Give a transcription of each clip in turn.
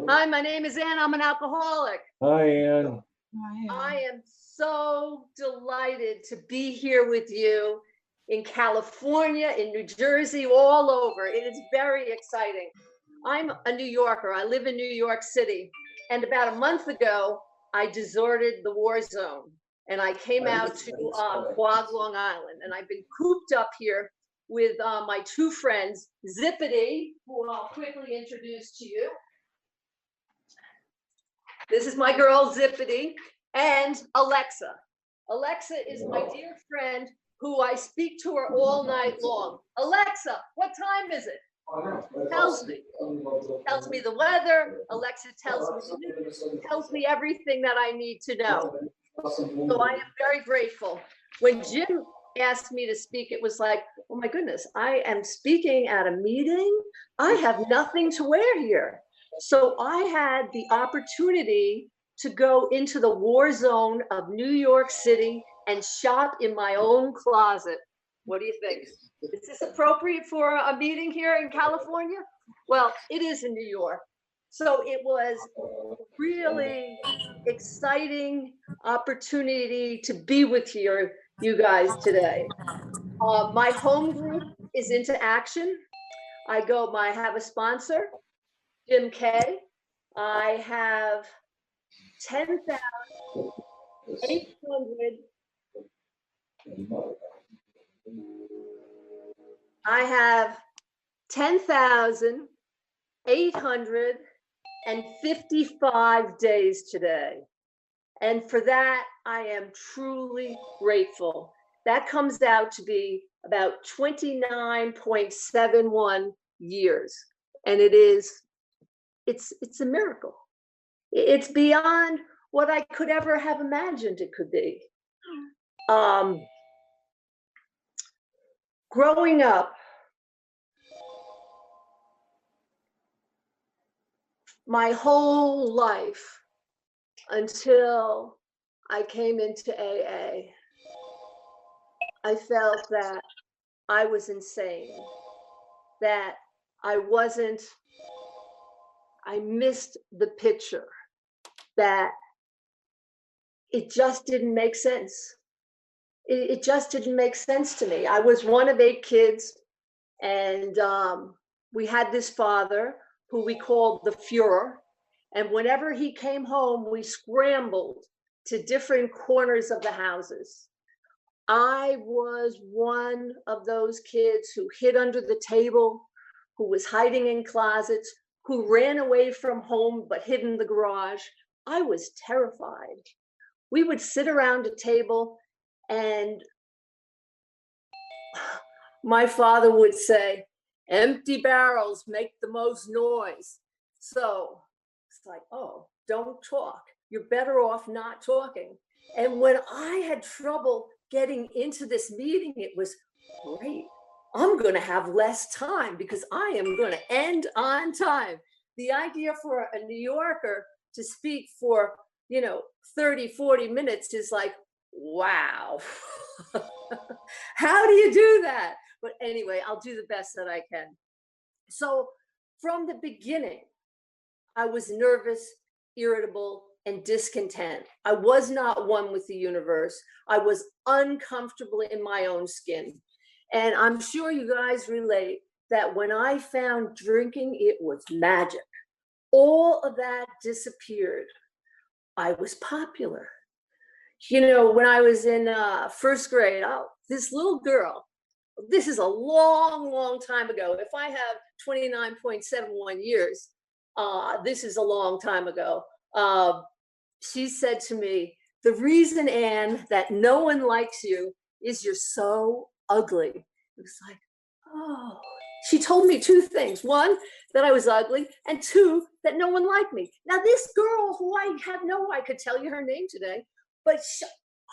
Hi, my name is Ann. I'm an alcoholic. Hi, Ann. I am so delighted to be here with you in California, in New Jersey, all over. It is very exciting. I'm a New Yorker. I live in New York City. And about a month ago, I deserted the war zone and I came out to Quogue, Long Island. And I've been cooped up here with my two friends, Zippity, who I'll quickly introduce to you. This is my girl, Zippity, and Alexa. Alexa is my dear friend who I speak to her all night long. Alexa, what time is it? Tells me the weather. Alexa tells me the news, tells me everything that I need to know. So I am very grateful. When Jim asked me to speak, it was like, oh my goodness, I am speaking at a meeting. I have nothing to wear here. So I had the opportunity to go into the war zone of New York City and shop in my own closet. What do you think? Is this appropriate for a meeting here in California? Well, it is in New York. So it was really exciting opportunity to be with you guys today. My home group is into action. I have a sponsor, Jim Kay. I have 10,800. I have 10,855 days today. And for that, I am truly grateful. That comes out to be about 29.71 years. And it's a miracle. It's beyond what I could ever have imagined it could be. Growing up, my whole life until I came into AA, I felt that I was insane, that I missed the picture, that it just didn't make sense. It just didn't make sense to me. I was one of 8 kids, and we had this father who we called the Fuhrer. And whenever he came home, we scrambled to different corners of the houses. I was one of those kids who hid under the table, who was hiding in closets, who ran away from home but hid in the garage. I was terrified. We would sit around a table and my father would say, empty barrels make the most noise. So it's like, oh, don't talk. You're better off not talking. And when I had trouble getting into this meeting, it was great. I'm going to have less time because I am going to end on time. The idea for a New Yorker to speak for, 30, 40 minutes is like, wow. How do you do that? But anyway, I'll do the best that I can. So from the beginning, I was nervous, irritable, and discontent. I was not one with the universe. I was uncomfortable in my own skin. And I'm sure you guys relate that when I found drinking, it was magic. All of that disappeared. I was popular. When I was in first grade, this little girl, this is a long, long time ago. If I have 29.71 years, this is a long time ago. She said to me, the reason, Ann, that no one likes you is you're so ugly. It was like, oh. She told me 2 things. 1, that I was ugly, and 2, that no one liked me. Now, this girl who I could tell you her name today, but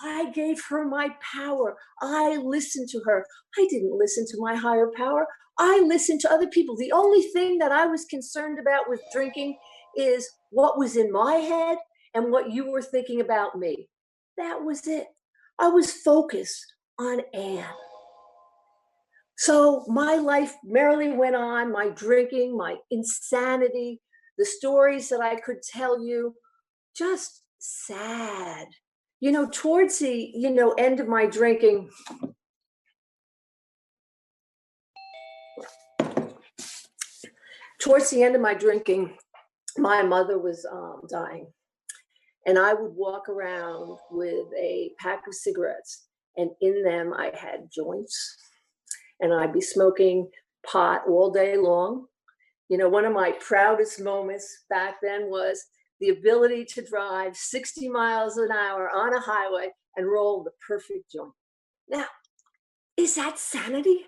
I gave her my power. I listened to her. I didn't listen to my higher power. I listened to other people. The only thing that I was concerned about with drinking is what was in my head and what you were thinking about me. That was it. I was focused on Ann. So my life merrily went on, my drinking, my insanity the stories that I could tell you, just sad. You know, towards the, you know, end of my drinking, my mother was dying. And I would walk around with a pack of cigarettes, and in them I had joints, and I'd be smoking pot all day long. You know, one of my proudest moments back then was the ability to drive 60 miles an hour on a highway and roll the perfect joint. Now, is that sanity?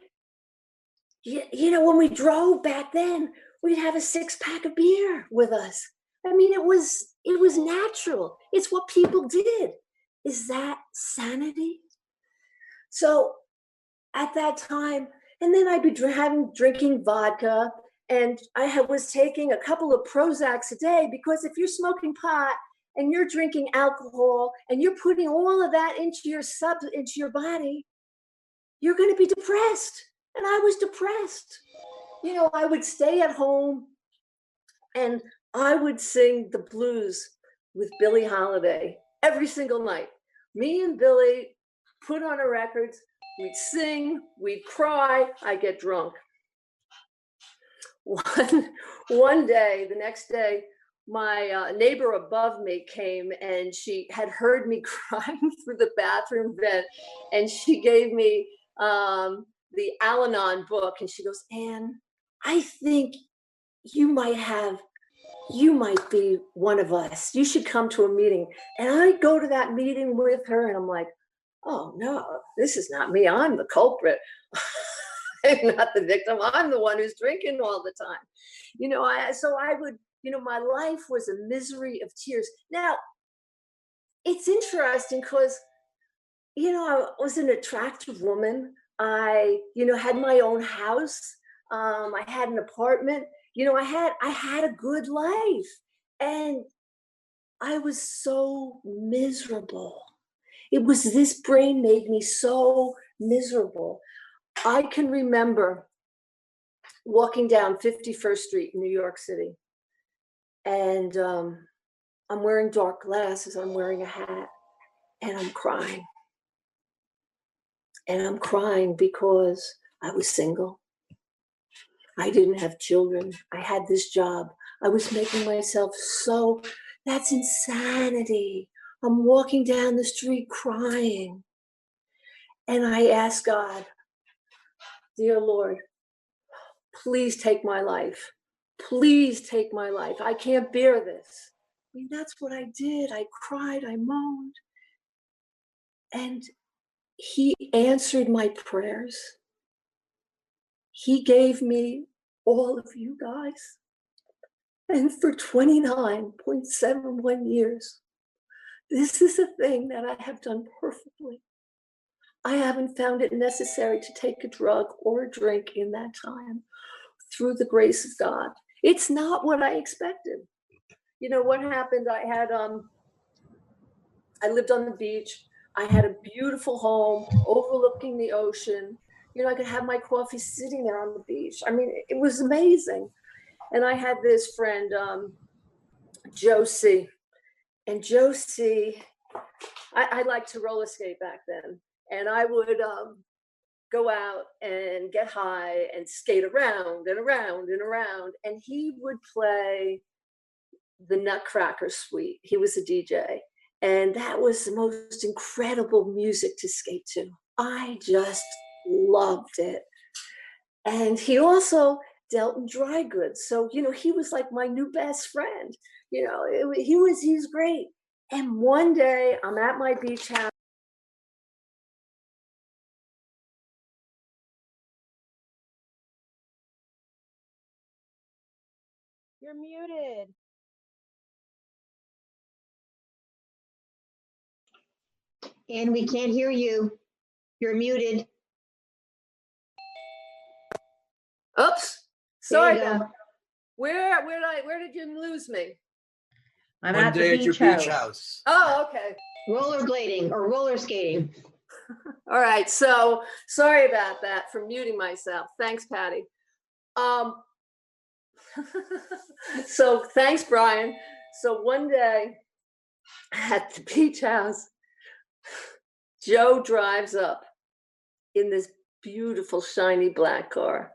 You know, when we drove back then, we'd have a 6-pack of beer with us. I mean, it was natural. It's what people did. Is that sanity? So at that time, and then I'd be drinking vodka, and I was taking a couple of Prozacs a day, because if you're smoking pot and you're drinking alcohol and you're putting all of that into your body, you're going to be depressed. And I was depressed. You know, I would stay at home and I would sing the blues with Billie Holiday every single night. Me and Billie put on a record. We'd sing, we'd cry, I'd get drunk. One day, the next day, my neighbor above me came, and she had heard me crying through the bathroom vent, and she gave me the Al-Anon book, and she goes, "Ann, I think you might be one of us. You should come to a meeting." And I go to that meeting with her, and I'm like, oh no, this is not me. I'm the culprit. I'm not the victim. I'm the one who's drinking all the time. You know, so I would, you know, my life was a misery of tears. Now, it's interesting because, you know, I was an attractive woman. I, you know, had my own house. I had an apartment. You know, I had a good life, and I was so miserable. It was this brain made me so miserable. I can remember walking down 51st Street in New York City, and I'm wearing dark glasses, I'm wearing a hat, and I'm crying. And I'm crying because I was single. I didn't have children. I had this job. I was making myself so, that's insanity. I'm walking down the street crying. And I asked God, dear Lord, please take my life. Please take my life. I can't bear this. I mean, that's what I did. I cried, I moaned. And he answered my prayers. He gave me all of you guys. And for 29.71 years, this is a thing that I have done perfectly. I haven't found it necessary to take a drug or a drink in that time, through the grace of God. It's not what I expected. You know what happened? I lived on the beach. I had a beautiful home overlooking the ocean. You know, I could have my coffee sitting there on the beach. I mean, it was amazing. And I had this friend, Josie. And Josie, I liked to roller skate back then. And I would go out and get high and skate around and around and around. And he would play the Nutcracker Suite. He was a DJ. And that was the most incredible music to skate to. I just loved it. And he also dealt in dry goods. So, you know, he was like my new best friend. You know, he was great. And one day I'm at my beach house. You're muted. And we can't hear you. You're muted. Oops. Sorry There you about go. that. Where did you lose me? I'm One at day the at your beach beach house. house. Oh, okay. Rollerblading or roller skating. All right. So sorry about that for muting myself. Thanks, Patty. So thanks, Brian. So one day at the beach house, Joe drives up in this beautiful shiny black car.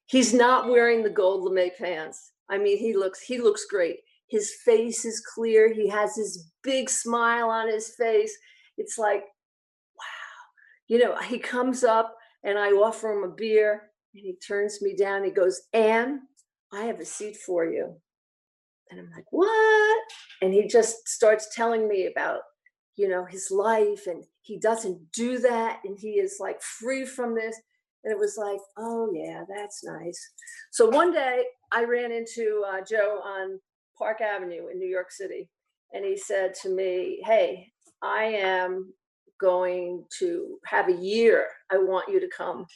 He's not wearing the gold lame pants. I mean, he looks great. His face is clear. He has this big smile on his face. It's like, he comes up and I offer him a beer and he turns me down. He goes, Ann, I have a seat for you. And I'm like, what? And he just starts telling me about, his life, and he doesn't do that. And he is like free from this. And it was like, oh yeah, that's nice. So one day I ran into Joe on Park Avenue in New York City. And he said to me, hey, I am going to have a year. I want you to come.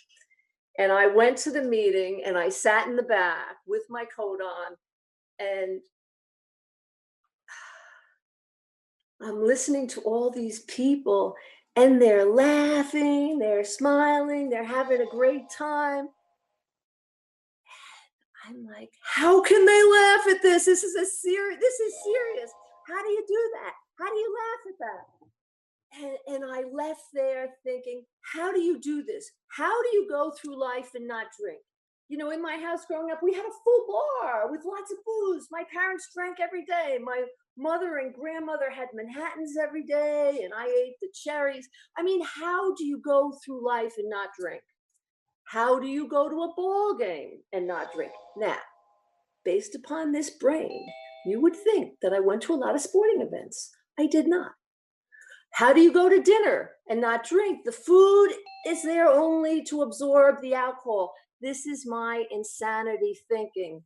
And I went to the meeting and I sat in the back with my coat on, and I'm listening to all these people and they're laughing, they're smiling, they're having a great time. I'm like, how can they laugh at this? This is serious. How do you do that? How do you laugh at that? And I left there thinking, how do you do this? How do you go through life and not drink? In my house growing up, we had a full bar with lots of booze. My parents drank every day. My mother and grandmother had Manhattans every day, and I ate the cherries. I mean, how do you go through life and not drink? How do you go to a ball game and not drink? Now, based upon this brain, you would think that I went to a lot of sporting events. I did not. How do you go to dinner and not drink? The food is there only to absorb the alcohol. This is my insanity thinking.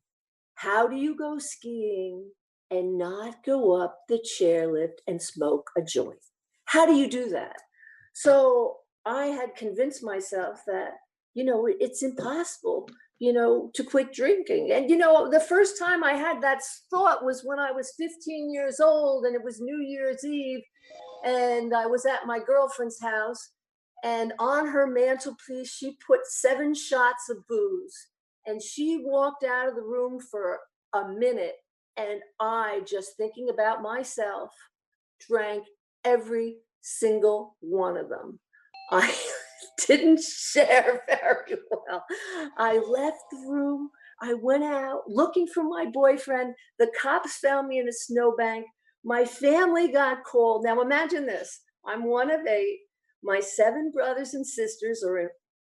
How do you go skiing and not go up the chairlift and smoke a joint? How do you do that? So I had convinced myself that, it's impossible, to quit drinking. And, the first time I had that thought was when I was 15 years old, and it was New Year's Eve. And I was at my girlfriend's house, and on her mantelpiece, she put 7 shots of booze, and she walked out of the room for a minute. And I, just thinking about myself, drank every single one of them. I didn't share very well. I left the room. I went out looking for my boyfriend. The cops found me in a snowbank. My family got called. Now imagine this. I'm one of 8. My 7 brothers and sisters are in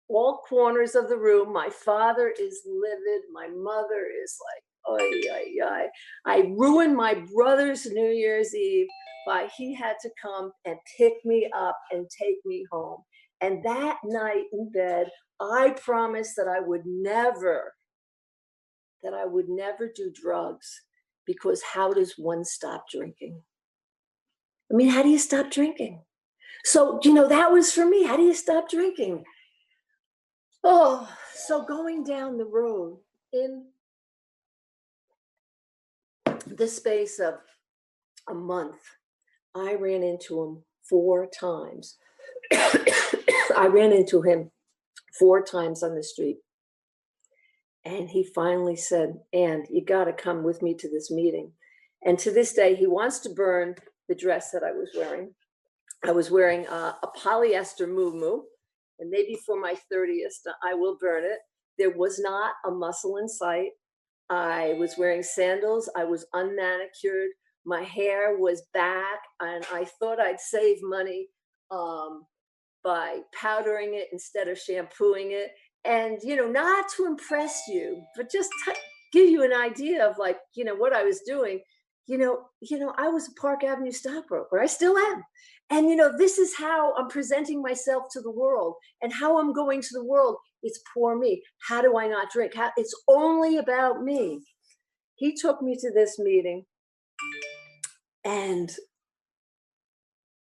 all corners of the room. My father is livid. My mother is like, oy, oy, oy. I ruined my brother's New Year's Eve by he had to come and pick me up and take me home. And that night in bed, I promised that I would never do drugs, because how does one stop drinking? I mean, how do you stop drinking? So, that was for me. How do you stop drinking? Oh, so going down the road in the space of a month, I ran into him 4 times. I ran into him 4 times on the street. And he finally said, Ann, you got to come with me to this meeting. And to this day, he wants to burn the dress that I was wearing. I was wearing a polyester muumuu, and maybe for my 30th, I will burn it. There was not a muscle in sight. I was wearing sandals. I was unmanicured. My hair was back, and I thought I'd save money by powdering it instead of shampooing it. And, not to impress you, but just to give you an idea of what I was doing. I was a Park Avenue stockbroker. I still am. And, this is how I'm presenting myself to the world, and how I'm going to the world. It's poor me. How do I not drink? It's only about me. He took me to this meeting, and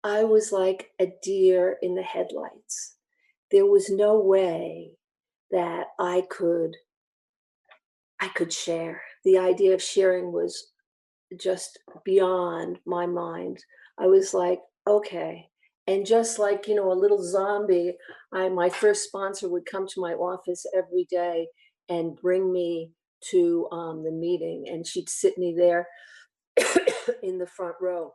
I was like a deer in the headlights. There was no way that I could share. The idea of sharing was just beyond my mind. I was like, okay. And just like, a little zombie, my first sponsor would come to my office every day and bring me to the meeting, and she'd sit me there in the front row,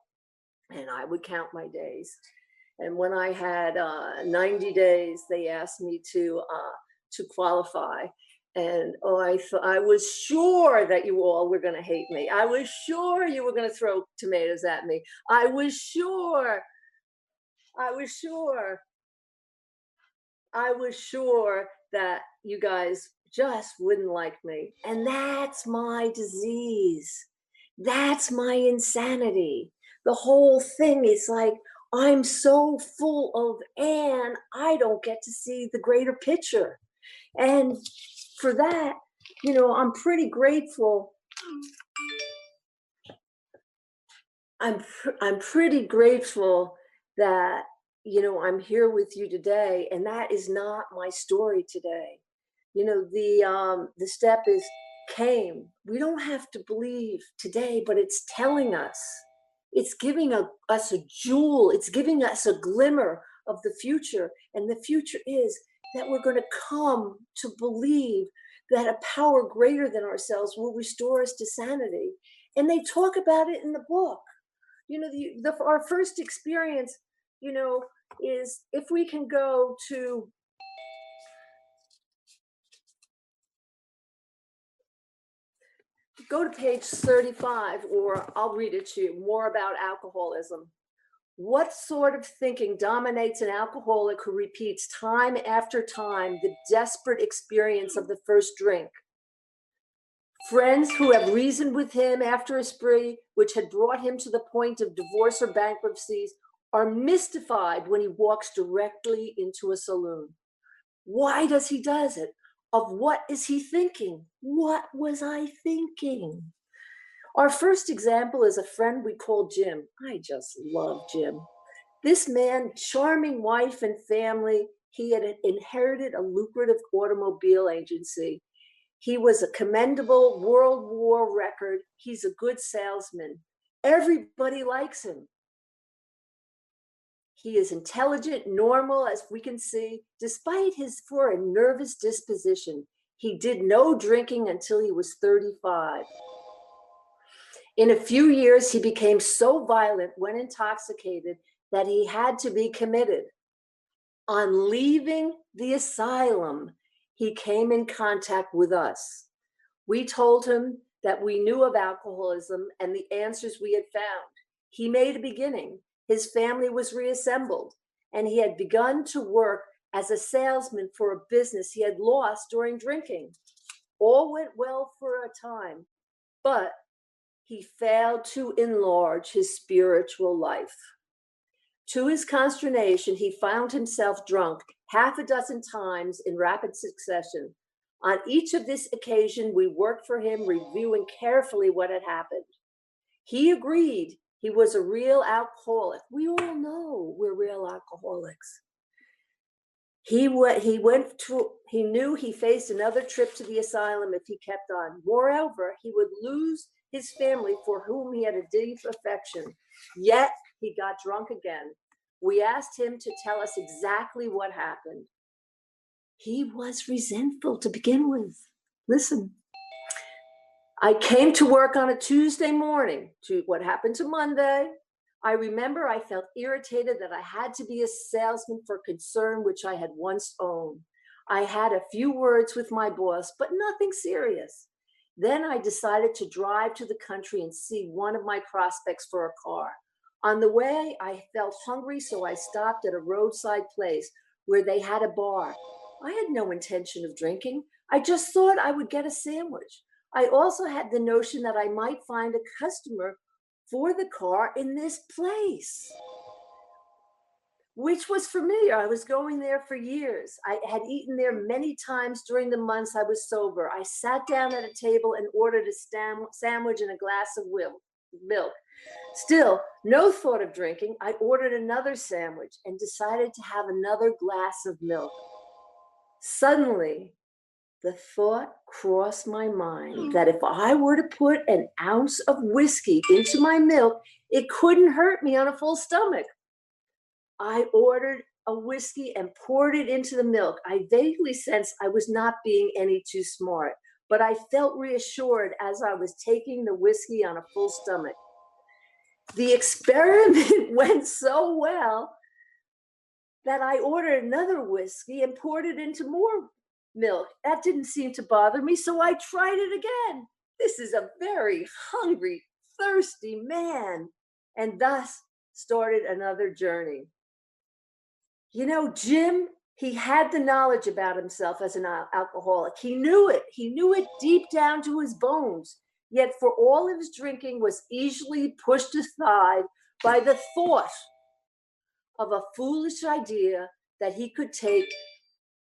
and I would count my days. And when I had 90 days, they asked me to qualify. And oh, I was sure that you all were going to hate me. I was sure you were going to throw tomatoes at me. I was sure that you guys just wouldn't like me. And that's my disease. That's my insanity. The whole thing is like, I'm so full of Anne, I don't get to see the greater picture. And for that, you know, I'm pretty grateful. I'm pretty grateful that, you know, I'm here with you today, and that is not my story today. You know, the step is came. We don't have to believe today, but it's telling us. It's giving us a jewel. It's giving us a glimmer of the future. And the future is that we're going to come to believe that a power greater than ourselves will restore us to sanity. And they talk about it in the book. You know, our first experience, you know, is if we can go to page 35, or I'll read it to you, more about alcoholism. What sort of thinking dominates an alcoholic who repeats time after time the desperate experience of the first drink? Friends who have reasoned with him after a spree which had brought him to the point of divorce or bankruptcies are mystified when he walks directly into a saloon. Why does he do it? Of what is he thinking? What was I thinking? Our first example is a friend we call Jim. I just love Jim. This man, charming wife and family, he had inherited a lucrative automobile agency. He was a commendable World War record. He's a good salesman. Everybody likes him. He is intelligent, normal, as we can see, despite his foreign nervous disposition. He did no drinking until he was 35. In a few years, he became so violent when intoxicated that he had to be committed. On leaving the asylum, he came in contact with us. We told him that we knew of alcoholism and the answers we had found. He made a beginning. His family was reassembled, and he had begun to work as a salesman for a business he had lost during drinking. All went well for a time, but he failed to enlarge his spiritual life. To his consternation, he found himself drunk half a dozen times in rapid succession. On each of this occasion, we worked for him, reviewing carefully what had happened. He agreed he was a real alcoholic. We all know we're real alcoholics. He knew he faced another trip to the asylum if he kept on. Moreover, he would lose his family for whom he had a deep affection. Yet he got drunk again. We asked him to tell us exactly what happened. He was resentful to begin with. Listen. I came to work on a Tuesday morning. To what happened to Monday? I remember I felt irritated that I had to be a salesman for concern which I had once owned. I had a few words with my boss, but nothing serious. Then I decided to drive to the country and see one of my prospects for a car. On the way, I felt hungry, so I stopped at a roadside place where they had a bar. I had no intention of drinking. I just thought I would get a sandwich. I also had the notion that I might find a customer for the car in this place, which was familiar. I was going there for years. I had eaten there many times during the months I was sober. I sat down at a table and ordered a sandwich and a glass of milk. Still, no thought of drinking. I ordered another sandwich and decided to have another glass of milk. Suddenly, the thought crossed my mind that if I were to put an ounce of whiskey into my milk, it couldn't hurt me on a full stomach. I ordered a whiskey and poured it into the milk. I vaguely sensed I was not being any too smart, but I felt reassured as I was taking the whiskey on a full stomach. The experiment went so well that I ordered another whiskey and poured it into more milk. That didn't seem to bother me, so I tried it again. This is a very hungry, thirsty man. And thus started another journey. You know, Jim, he had the knowledge about himself as an alcoholic. He knew it. He knew it deep down to his bones. Yet for all of his drinking was easily pushed aside by the thought of a foolish idea that he could take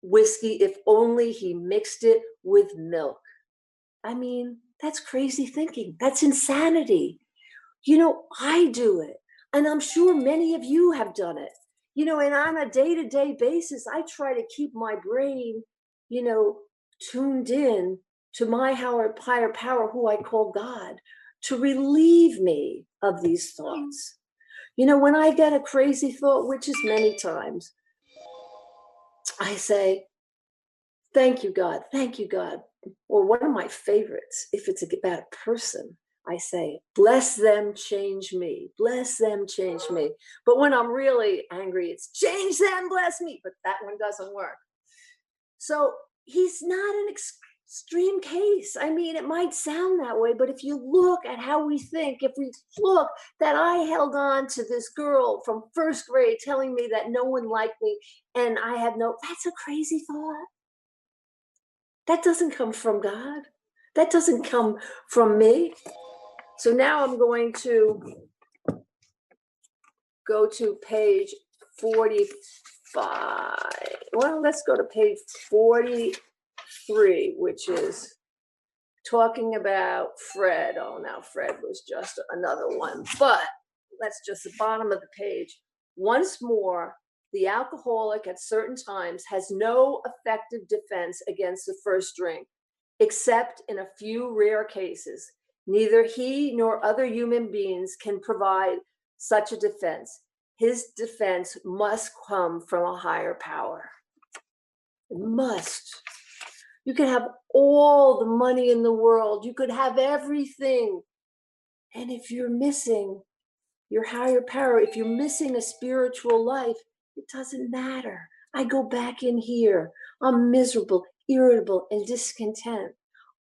whiskey if only he mixed it with milk. I mean, that's crazy thinking. That's insanity. You know, I do it. And I'm sure many of you have done it. You know, and on a day-to-day basis, I try to keep my brain, you know, tuned in to my higher power, who I call God, to relieve me of these thoughts. You know, when I get a crazy thought, which is many times, I say, thank you, God. Thank you, God. Or one of my favorites, if it's about a person, I say, bless them, change me. Bless them, change me. But when I'm really angry, it's change them, bless me. But that one doesn't work. So he's not an extreme case. I mean, it might sound that way, but if you look at how we think, if we look that I held on to this girl from first grade telling me that no one liked me and I had that's a crazy thought. That doesn't come from God. That doesn't come from me. So now I'm going to go to page 45. Well, let's go to page 43, which is talking about Fred. Oh, now Fred was just another one. But that's just the bottom of the page. Once more, the alcoholic at certain times has no effective defense against the first drink, except in a few rare cases. Neither he nor other human beings can provide such a defense. His defense must come from a higher power. It must. You can have all the money in the world. You could have everything. And if you're missing your higher power, if you're missing a spiritual life, it doesn't matter. I go back in here. I'm miserable, irritable, and discontent.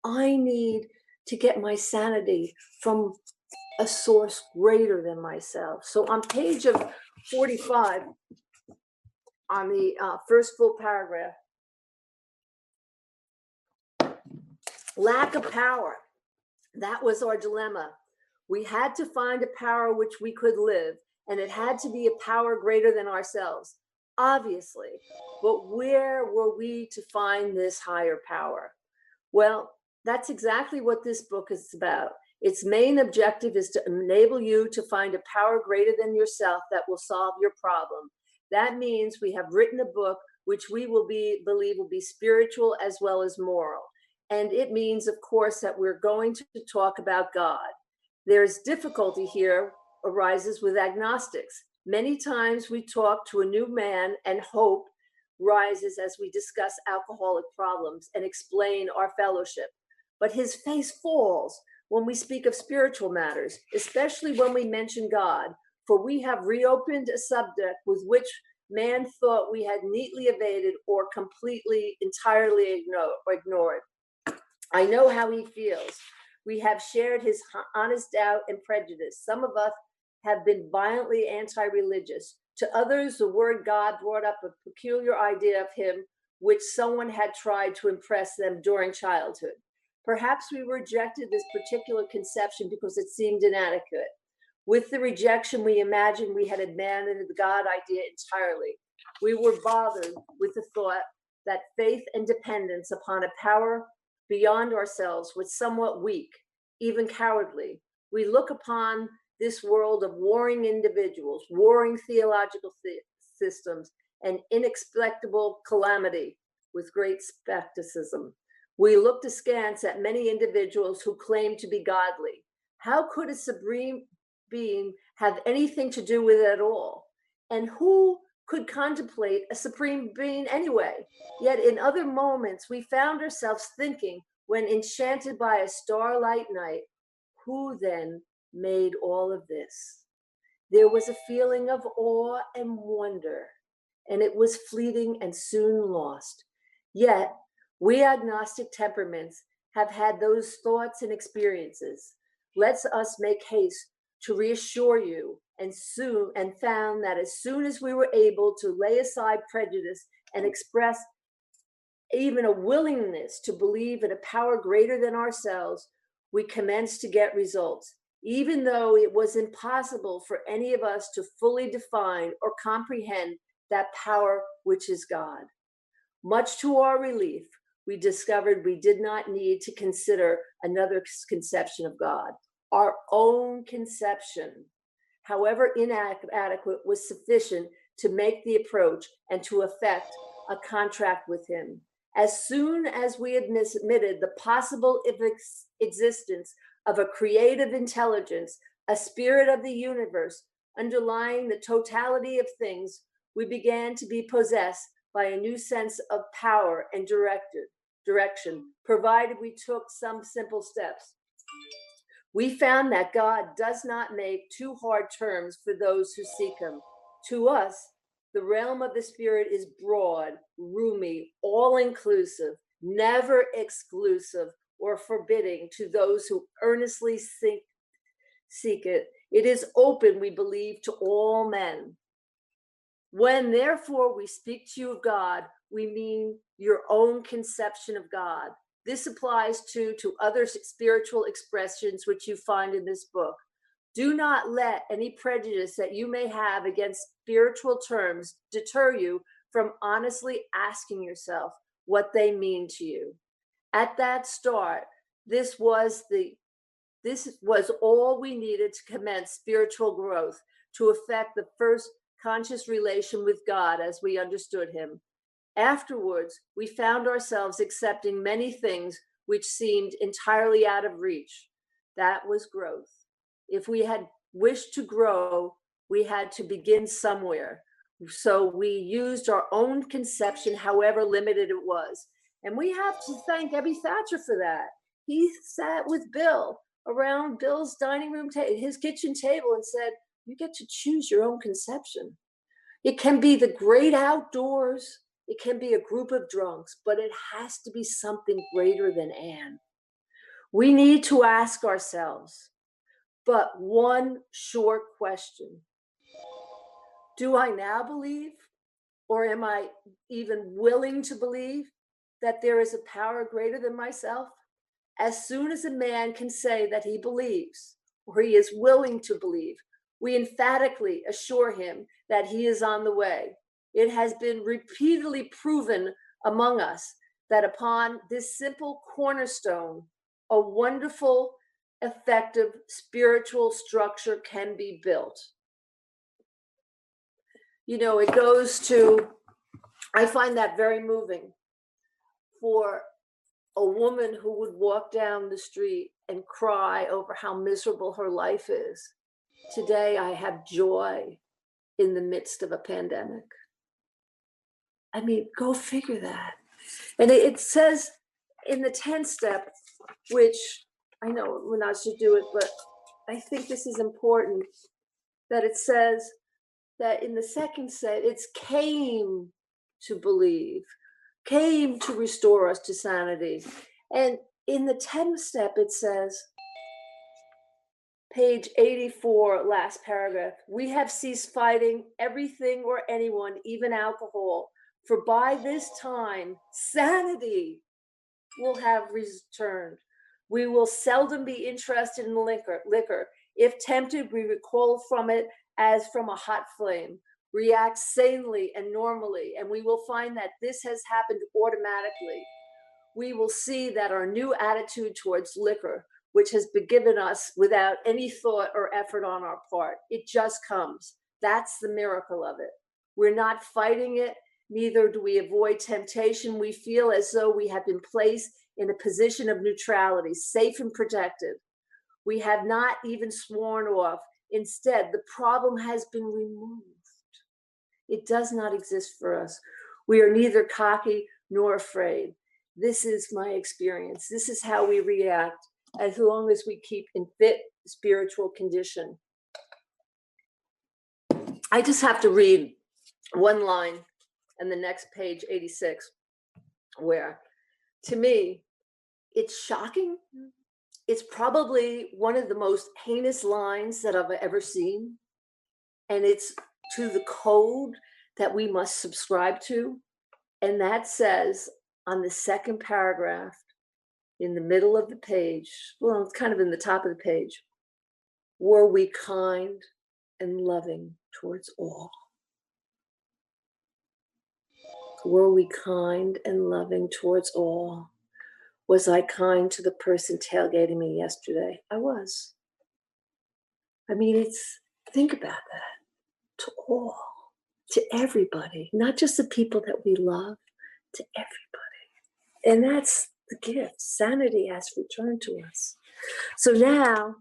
I need to get my sanity from a source greater than myself. So on page of 45, on the first full paragraph, lack of power. That was our dilemma. We had to find a power which we could live, and it had to be a power greater than ourselves, obviously. But where were we to find this higher power? Well, that's exactly what this book is about. Its main objective is to enable you to find a power greater than yourself that will solve your problem. That means we have written a book which we believe will be spiritual as well as moral. And it means, of course, that we're going to talk about God. There's difficulty here arises with agnostics. Many times we talk to a new man and hope rises as we discuss alcoholic problems and explain our fellowship. But his face falls when we speak of spiritual matters, especially when we mention God, for we have reopened a subject with which man thought we had neatly evaded or completely, entirely ignored. I know how he feels. We have shared his honest doubt and prejudice. Some of us have been violently anti-religious. To others, the word God brought up a peculiar idea of him, which someone had tried to impress them during childhood. Perhaps we rejected this particular conception because it seemed inadequate. With the rejection, we imagined we had abandoned the God idea entirely. We were bothered with the thought that faith and dependence upon a power beyond ourselves was somewhat weak, even cowardly. We look upon this world of warring individuals, warring theological systems, and inexplicable calamity with great skepticism. We looked askance at many individuals who claimed to be godly. How could a supreme being have anything to do with it at all? And who could contemplate a supreme being anyway? Yet in other moments, we found ourselves thinking when enchanted by a starlight night, who then made all of this? There was a feeling of awe and wonder, and it was fleeting and soon lost. Yet, we agnostic temperaments have had those thoughts and experiences. Let us make haste to reassure you and found that as soon as we were able to lay aside prejudice and express even a willingness to believe in a power greater than ourselves, we commenced to get results, even though it was impossible for any of us to fully define or comprehend that power which is God. Much to our relief, we discovered we did not need to consider another conception of God. Our own conception, however inadequate, was sufficient to make the approach and to effect a contract with him. As soon as we admitted the possible existence of a creative intelligence, a spirit of the universe underlying the totality of things, we began to be possessed by a new sense of power and direction, provided we took some simple steps. We found that God does not make too hard terms for those who seek him. To us, the realm of the spirit is broad, roomy, all-inclusive, never exclusive or forbidding to those who earnestly seek it. It is open, we believe, to all men. When, therefore, we speak to you of God, we mean your own conception of God. This applies to other spiritual expressions which you find in this book. Do not let any prejudice that you may have against spiritual terms deter you from honestly asking yourself what they mean to you. At that start, this was all we needed to commence spiritual growth, to effect the first conscious relation with God as we understood him. Afterwards, we found ourselves accepting many things which seemed entirely out of reach. That was growth. If we had wished to grow, we had to begin somewhere. So we used our own conception, however limited it was. And we have to thank Ebby Thatcher for that. He sat with Bill around Bill's dining room table, his kitchen table, and said, you get to choose your own conception. It can be the great outdoors. It can be a group of drunks, but it has to be something greater than Anne. We need to ask ourselves, but one short question. Do I now believe, or am I even willing to believe, that there is a power greater than myself? As soon as a man can say that he believes, or he is willing to believe, we emphatically assure him that he is on the way. It has been repeatedly proven among us that upon this simple cornerstone, a wonderful, effective spiritual structure can be built. You know, it goes to, I find that very moving, for a woman who would walk down the street and cry over how miserable her life is. Today, I have joy in the midst of a pandemic. I mean, go figure that. And it says in the 10th step, which I know we're not to do it, but I think this is important, that it says that in the second set, it's came to believe, came to restore us to sanity. And in the 10th step, it says, page 84, last paragraph, we have ceased fighting everything or anyone, even alcohol, for by this time, sanity will have returned. We will seldom be interested in liquor. If tempted, we recoil from it as from a hot flame, react sanely and normally, and we will find that this has happened automatically. We will see that our new attitude towards liquor, which has been given us without any thought or effort on our part, it just comes. That's the miracle of it. We're not fighting it, neither do we avoid temptation. We feel as though we have been placed in a position of neutrality, safe and protected. We have not even sworn off. Instead, the problem has been removed. It does not exist for us. We are neither cocky nor afraid. This is my experience. This is how we react as long as we keep in fit spiritual condition. I just have to read one line and the next page, 86, where to me, it's shocking. It's probably one of the most heinous lines that I've ever seen. And it's to the code that we must subscribe to. And that says on the second paragraph in the middle of the page, well, it's kind of in the top of the page, were we kind and loving towards all? Were we kind and loving towards all? Was I kind to the person tailgating me yesterday? I was. I mean, think about that. To all, to everybody, not just the people that we love, to everybody. And that's the gift. Sanity has returned to us. So now,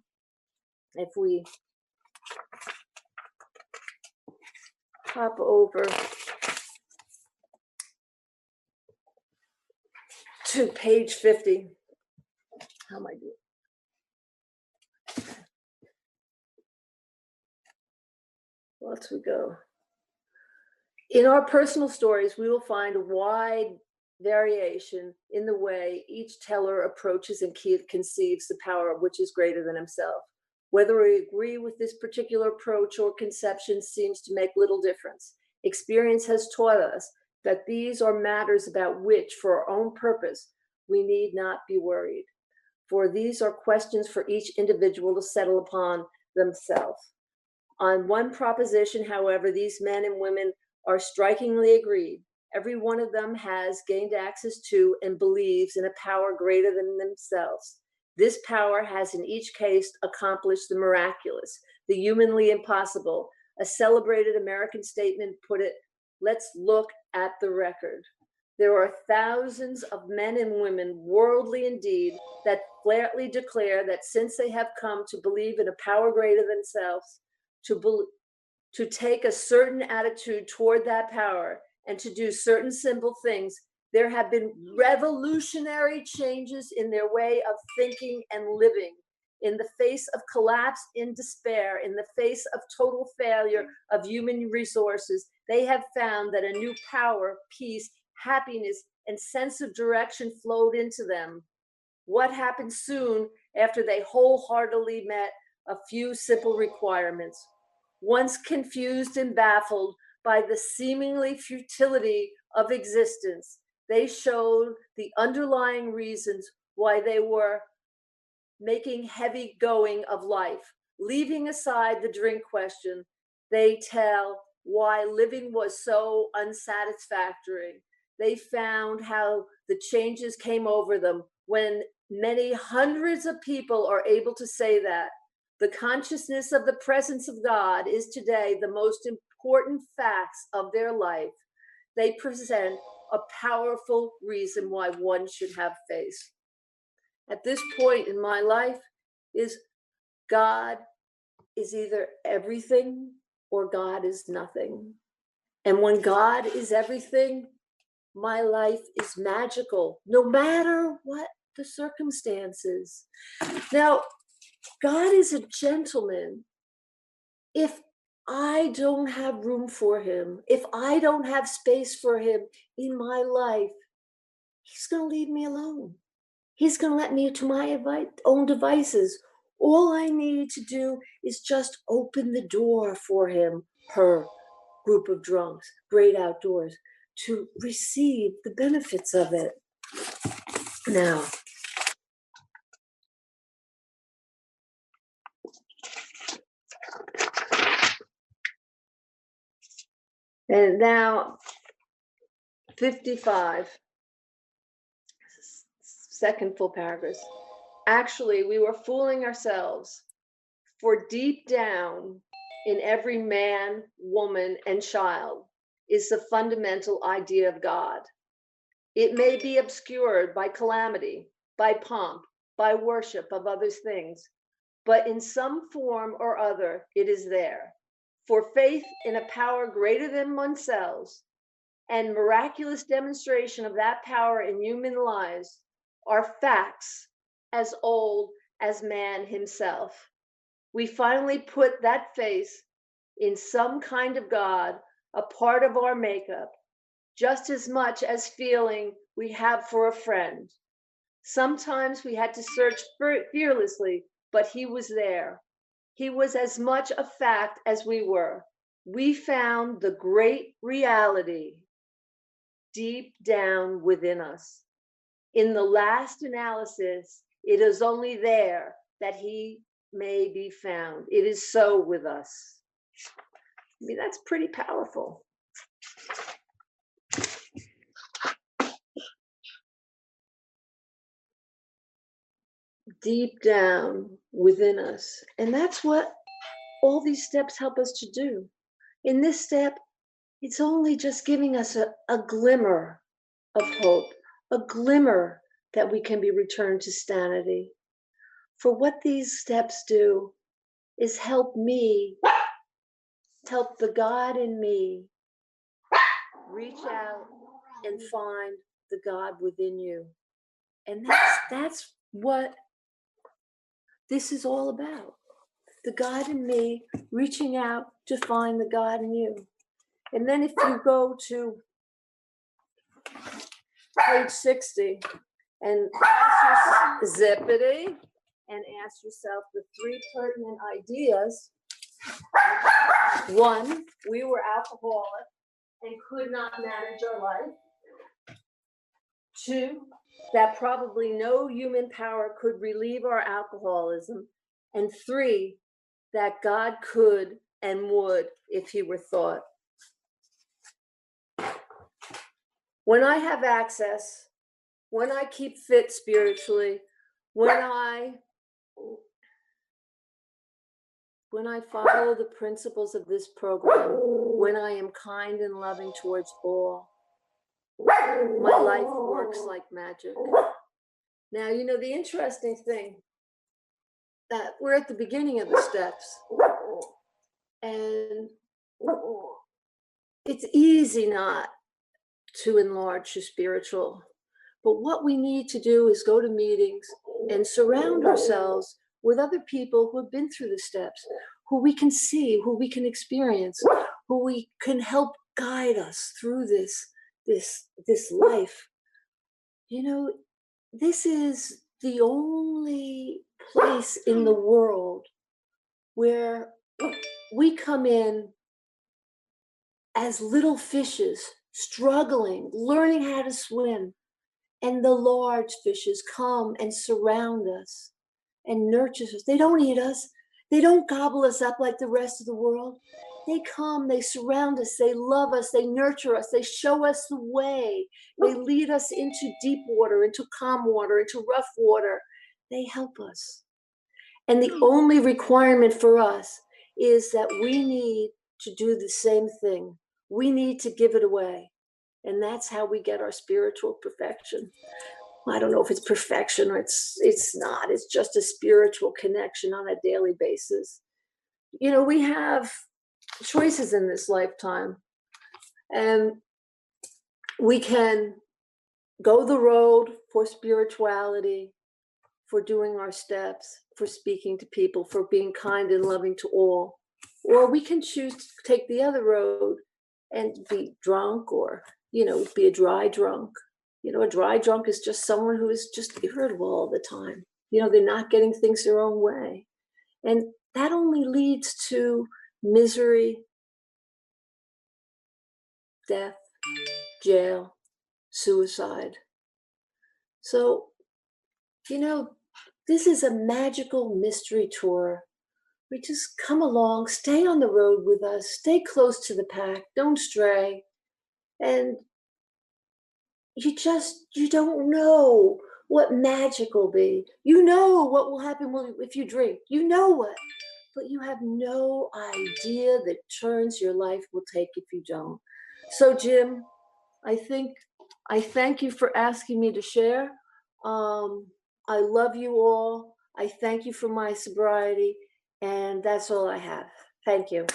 if we hop over to page 50, how am I doing? Let's we go. In our personal stories, we will find a wide variation in the way each teller approaches and conceives the power which is greater than himself. Whether we agree with this particular approach or conception seems to make little difference. Experience has taught us that these are matters about which, for our own purpose, we need not be worried. For these are questions for each individual to settle upon themselves. On one proposition, however, these men and women are strikingly agreed. Every one of them has gained access to and believes in a power greater than themselves. This power has in each case accomplished the miraculous, the humanly impossible. A celebrated American statement put it, let's look at the record. There are thousands of men and women, worldly indeed, that flatly declare that since they have come to believe in a power greater than themselves, to take a certain attitude toward that power and to do certain simple things, there have been revolutionary changes in their way of thinking and living. In the face of collapse, in despair, in the face of total failure of human resources, they have found that a new power, peace, happiness, and sense of direction flowed into them. What happened soon after they wholeheartedly met a few simple requirements? Once confused and baffled by the seemingly futility of existence, they showed the underlying reasons why they were making heavy going of life. Leaving aside the drink question, they tell why living was so unsatisfactory. They found how the changes came over them when many hundreds of people are able to say that. The consciousness of the presence of God is today the most important facts of their life. They present a powerful reason why one should have faith. At this point in my life, is God is either everything or God is nothing. And when God is everything, my life is magical, no matter what the circumstances. Now, God is a gentleman. If I don't have room for him, if I don't have space for him in my life, he's going to leave me alone. He's going to let me to my own devices. All I need to do is just open the door for him, her group of drunks, great outdoors, to receive the benefits of it. Now, and now 55, second full paragraph. Actually, we were fooling ourselves, for deep down in every man, woman, and child is the fundamental idea of God. It may be obscured by calamity, by pomp, by worship of other things, but in some form or other, it is there. For faith in a power greater than oneself and miraculous demonstration of that power in human lives are facts as old as man himself. We finally put that face in some kind of God, a part of our makeup, just as much as feeling we have for a friend. Sometimes we had to search fearlessly, but he was there. He was as much a fact as we were. We found the great reality deep down within us. In the last analysis, it is only there that he may be found. It is so with us. I mean, that's pretty powerful. Deep down within us. And that's what all these steps help us to do. In this step, it's only just giving us a glimmer of hope, a glimmer that we can be returned to sanity. For what these steps do is help me, help the God in me reach out and find the God within you. And that's what this is all about. The God in me reaching out to find the God in you. And then if you go to page 60 and ask zippity and ask yourself the three pertinent ideas. 1, we were alcoholic and could not manage our life. 2, that probably no human power could relieve our alcoholism. And 3, that God could and would if he were thought. When I have access, when I keep fit spiritually, when I follow the principles of this program, when I am kind and loving towards all, my life works like magic. Now, you know, the interesting thing that we're at the beginning of the steps, and it's easy not to enlarge your spiritual. But what we need to do is go to meetings and surround ourselves with other people who have been through the steps, who we can see, who we can experience, who we can help guide us through this life. You know, this is the only place in the world where we come in as little fishes, struggling, learning how to swim. And the large fishes come and surround us and nurture us. They don't eat us. They don't gobble us up like the rest of the world. They come, they surround us, they love us, they nurture us, they show us the way. They lead us into deep water, into calm water, into rough water. They help us. And the only requirement for us is that we need to do the same thing. We need to give it away. And that's how we get our spiritual perfection. I don't know if it's perfection or it's not. It's just a spiritual connection on a daily basis. You know, we have choices in this lifetime. And we can go the road for spirituality, for doing our steps, for speaking to people, for being kind and loving to all. Or we can choose to take the other road and be drunk or, you know, be a dry drunk. You know, a dry drunk is just someone who is just irritable all the time. You know, they're not getting things their own way. And that only leads to misery, death, jail, suicide. So, you know, this is a magical mystery tour. We just come along, stay on the road with us, stay close to the pack, don't stray. And you don't know what magic will be. You know what will happen if you drink. You know what. But you have no idea the turns your life will take if you don't. So, Jim, I thank you for asking me to share. I love you all. I thank you for my sobriety. And that's all I have. Thank you.